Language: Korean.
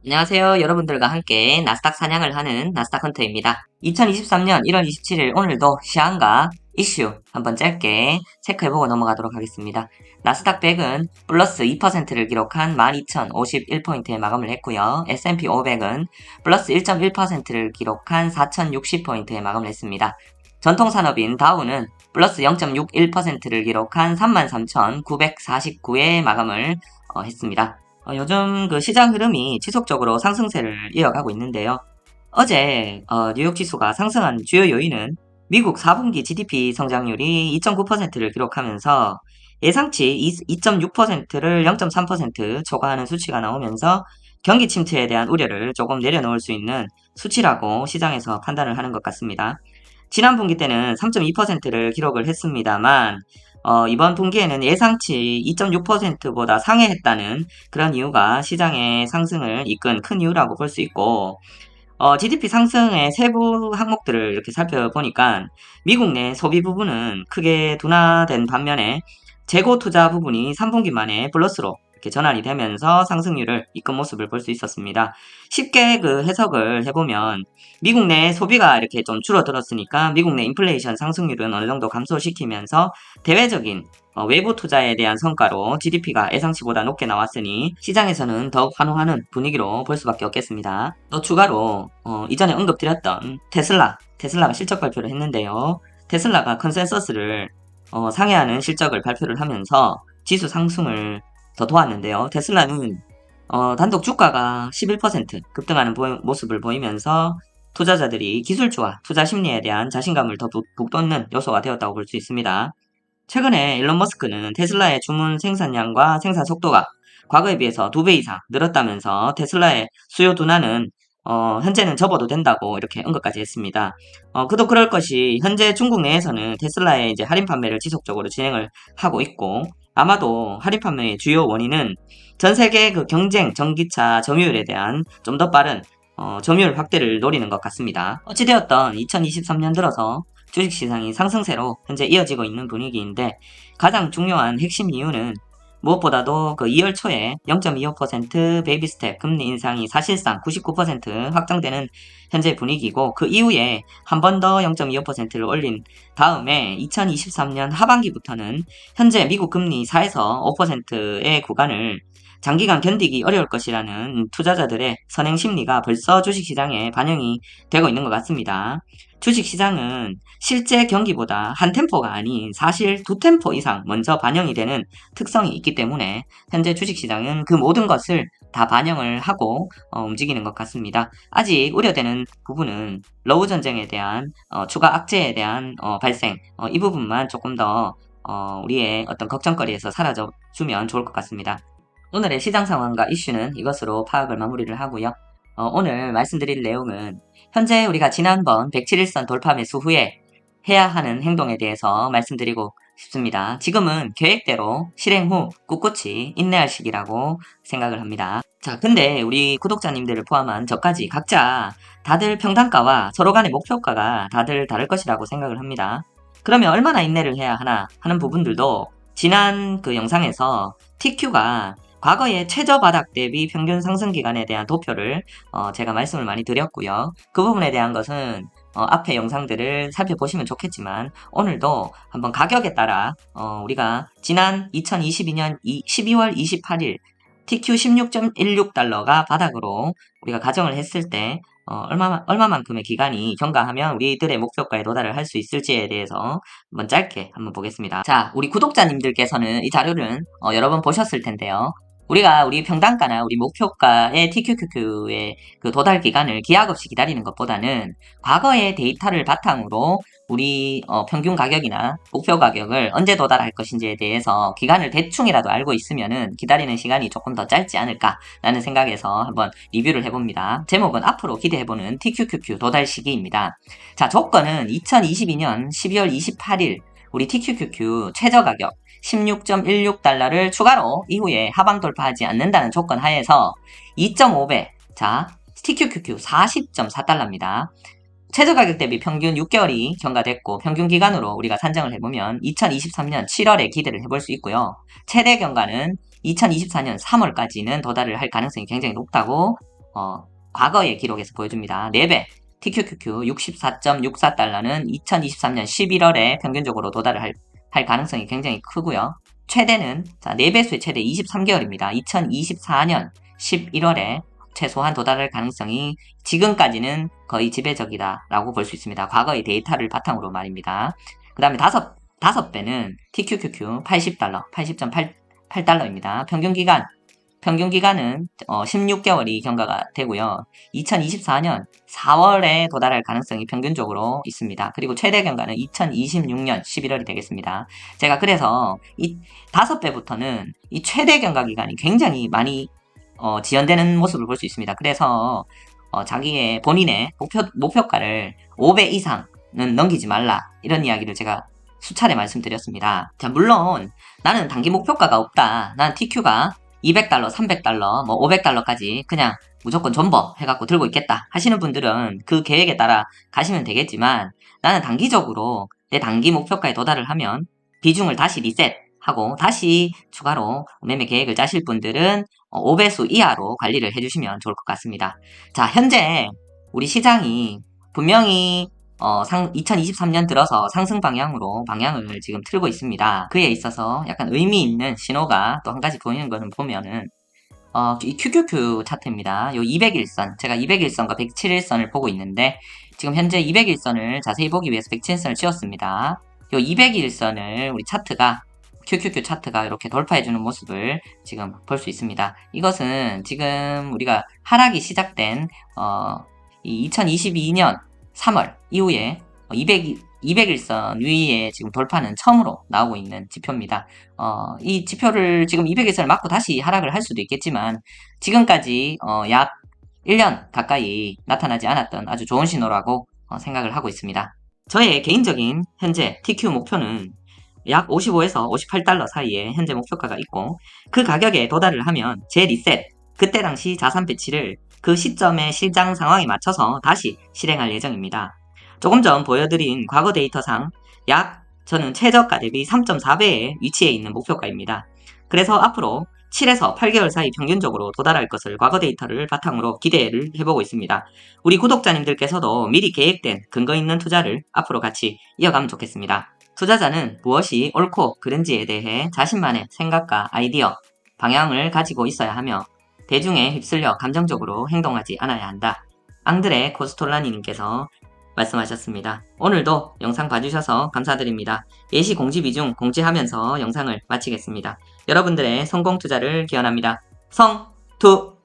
안녕하세요. 여러분들과 함께 나스닥 사냥을 하는 나스닥 헌터입니다. 2023년 1월 27일 오늘도 시황과 이슈 한번 짧게 체크해보고 넘어가도록 하겠습니다. 나스닥 100은 플러스 2%를 기록한 12,051포인트에 마감을 했고요. S&P 500은 플러스 1.1%를 기록한 4,060포인트에 마감을 했습니다. 전통산업인 다우는 플러스 0.61%를 기록한 33,949에 마감을 했습니다. 요즘 그 시장 흐름이 지속적으로 상승세를 이어가고 있는데요. 어제 뉴욕 지수가 상승한 주요 요인은 미국 4분기 GDP 성장률이 2.9%를 기록하면서 예상치 2.6%를 0.3% 초과하는 수치가 나오면서 경기 침체에 대한 우려를 조금 내려놓을 수 있는 수치라고 시장에서 판단을 하는 것 같습니다. 지난 분기 때는 3.2%를 기록을 했습니다만 이번 분기에는 예상치 2.6%보다 상회했다는 그런 이유가 시장의 상승을 이끈 큰 이유라고 볼 수 있고 GDP 상승의 세부 항목들을 이렇게 살펴보니까 미국 내 소비 부분은 크게 둔화된 반면에 재고 투자 부분이 3분기 만에 플러스로 이렇게 전환이 되면서 상승률을 이끈 모습을 볼 수 있었습니다. 쉽게 그 해석을 해보면 미국 내 소비가 이렇게 좀 줄어들었으니까 미국 내 인플레이션 상승률은 어느 정도 감소시키면서 대외적인 외부 투자에 대한 성과로 GDP가 예상치보다 높게 나왔으니 시장에서는 더욱 환호하는 분위기로 볼 수밖에 없겠습니다. 또 추가로 이전에 언급드렸던 테슬라가 실적 발표를 했는데요. 테슬라가 컨센서스를 상회하는 실적을 발표를 하면서 지수 상승을 더 도왔는데요. 테슬라는 단독 주가가 11% 급등하는 모습을 보이면서 투자자들이 기술주와 투자 심리에 대한 자신감을 더 북돋는 요소가 되었다고 볼 수 있습니다. 최근에 일론 머스크는 테슬라의 주문 생산량과 생산 속도가 과거에 비해서 2배 이상 늘었다면서 테슬라의 수요 둔화는 현재는 접어도 된다고 이렇게 언급까지 했습니다. 그도 그럴 것이 현재 중국 내에서는 테슬라의 이제 할인 판매를 지속적으로 진행을 하고 있고 아마도 할인 판매의 주요 원인은 전 세계 그 경쟁 전기차 점유율에 대한 좀 더 빠른 점유율 확대를 노리는 것 같습니다. 어찌되었던 2023년 들어서 주식시장이 상승세로 현재 이어지고 있는 분위기인데 가장 중요한 핵심 이유는 무엇보다도 그 2월 초에 0.25% 베이비 스텝 금리 인상이 사실상 99% 확정되는 현재 분위기고 그 이후에 한 번 더 0.25%를 올린 다음에 2023년 하반기부터는 현재 미국 금리 4에서 5%의 구간을 장기간 견디기 어려울 것이라는 투자자들의 선행 심리가 벌써 주식시장에 반영이 되고 있는 것 같습니다. 주식시장은 실제 경기보다 한 템포가 아닌 사실 두 템포 이상 먼저 반영이 되는 특성이 있기 때문에 현재 주식시장은 그 모든 것을 다 반영을 하고 움직이는 것 같습니다. 아직 우려되는 부분은 러우 전쟁에 대한 추가 악재에 대한 발생 이 부분만 조금 더 우리의 어떤 걱정거리에서 사라져주면 좋을 것 같습니다. 오늘의 시장 상황과 이슈는 이것으로 파악을 마무리를 하고요. 오늘 말씀드릴 내용은 현재 우리가 지난번 107일선 돌파 매수 후에 해야 하는 행동에 대해서 말씀드리고 싶습니다. 지금은 계획대로 실행 후 꿋꿋이 인내할 시기라고 생각을 합니다. 자, 근데 우리 구독자님들을 포함한 저까지 각자 다들 평단가와 서로 간의 목표가가 다들 다를 것이라고 생각을 합니다. 그러면 얼마나 인내를 해야 하나 하는 부분들도 지난 그 영상에서 TQ가 과거의 최저 바닥 대비 평균 상승 기간에 대한 도표를 제가 말씀을 많이 드렸고요. 그 부분에 대한 것은 앞에 영상들을 살펴보시면 좋겠지만 오늘도 한번 가격에 따라 우리가 지난 2022년 12월 28일 TQ 16.16달러가 바닥으로 우리가 가정을 했을 때 얼마만큼의 기간이 경과하면 우리들의 목표가에 도달을 할 수 있을지에 대해서 한번 짧게 한번 보겠습니다. 자, 우리 구독자님들께서는 이 자료를 여러 번 보셨을 텐데요. 우리가 우리 평단가나 우리 목표가의 TQQQ의 그 도달 기간을 기약 없이 기다리는 것보다는 과거의 데이터를 바탕으로 우리 평균 가격이나 목표 가격을 언제 도달할 것인지에 대해서 기간을 대충이라도 알고 있으면은 기다리는 시간이 조금 더 짧지 않을까라는 생각에서 한번 리뷰를 해봅니다. 제목은 앞으로 기대해보는 TQQQ 도달 시기입니다. 자, 조건은 2022년 12월 28일 우리 TQQQ 최저 가격 16.16달러를 추가로 이후에 하방 돌파하지 않는다는 조건 하에서 2.5배, 자, TQQQ 40.4달러입니다. 최저 가격 대비 평균 6개월이 경과됐고 평균 기간으로 우리가 산정을 해보면 2023년 7월에 기대를 해볼 수 있고요. 최대 경과는 2024년 3월까지는 도달을 할 가능성이 굉장히 높다고 과거의 기록에서 보여줍니다. 4배 TQQQ 64.64달러는 2023년 11월에 평균적으로 도달을 할 가능성이 굉장히 크고요. 최대는 4배수의 최대 23개월입니다. 2024년 11월에 최소한 도달할 가능성이 지금까지는 거의 지배적이다 라고 볼 수 있습니다. 과거의 데이터를 바탕으로 말입니다. 그 다음에 5배는 TQQQ 80달러, 80.8달러입니다. 평균기간은 16개월이 경과가 되고요. 2024년 4월에 도달할 가능성이 평균적으로 있습니다. 그리고 최대 경과는 2026년 11월이 되겠습니다. 제가 그래서 이 5배부터는 이 최대 경과 기간이 굉장히 많이 지연되는 모습을 볼 수 있습니다. 그래서 본인의 목표가를 5배 이상은 넘기지 말라 이런 이야기를 제가 수차례 말씀드렸습니다. 자, 물론 나는 단기 목표가가 없다. 난 TQ가 200달러, 300달러, 500달러까지 그냥 무조건 존버 해갖고 들고 있겠다 하시는 분들은 그 계획에 따라 가시면 되겠지만 나는 단기적으로 내 단기 목표가에 도달을 하면 비중을 다시 리셋하고 다시 추가로 매매 계획을 짜실 분들은 5배수 이하로 관리를 해주시면 좋을 것 같습니다. 자, 현재 우리 시장이 분명히 2023년 들어서 상승 방향을 지금 틀고 있습니다. 그에 있어서 약간 의미 있는 신호가 또 한 가지 보이는 거는 보면은 이 QQQ 차트입니다. 요 200일선, 제가 200일선과 107일선을 보고 있는데 지금 현재 200일선을 자세히 보기 위해서 107일선을 지웠습니다. 요 200일선을 우리 차트가 QQQ 차트가 이렇게 돌파해주는 모습을 지금 볼 수 있습니다. 이것은 지금 우리가 하락이 시작된 이 2022년 3월 이후에 200일선 위에 지금 돌파는 처음으로 나오고 있는 지표입니다. 이 지표를 지금 200일선을 맞고 다시 하락을 할 수도 있겠지만 지금까지 약 1년 가까이 나타나지 않았던 아주 좋은 신호라고 생각을 하고 있습니다. 저의 개인적인 현재 TQ 목표는 약 55에서 58달러 사이에 현재 목표가가 있고 그 가격에 도달을 하면 재리셋, 그때 당시 자산 배치를 그 시점의 시장 상황에 맞춰서 다시 실행할 예정입니다. 조금 전 보여드린 과거 데이터상 저는 최저가 대비 3.4배에 위치해 있는 목표가입니다. 그래서 앞으로 7에서 8개월 사이 평균적으로 도달할 것을 과거 데이터를 바탕으로 기대를 해보고 있습니다. 우리 구독자님들께서도 미리 계획된 근거 있는 투자를 앞으로 같이 이어가면 좋겠습니다. 투자자는 무엇이 옳고 그른지에 대해 자신만의 생각과 아이디어, 방향을 가지고 있어야 하며 대중에 휩쓸려 감정적으로 행동하지 않아야 한다. 앙드레 코스톨라니님께서 말씀하셨습니다. 오늘도 영상 봐주셔서 감사드립니다. 예시 공지 비중 공지하면서 영상을 마치겠습니다. 여러분들의 성공 투자를 기원합니다. 성투!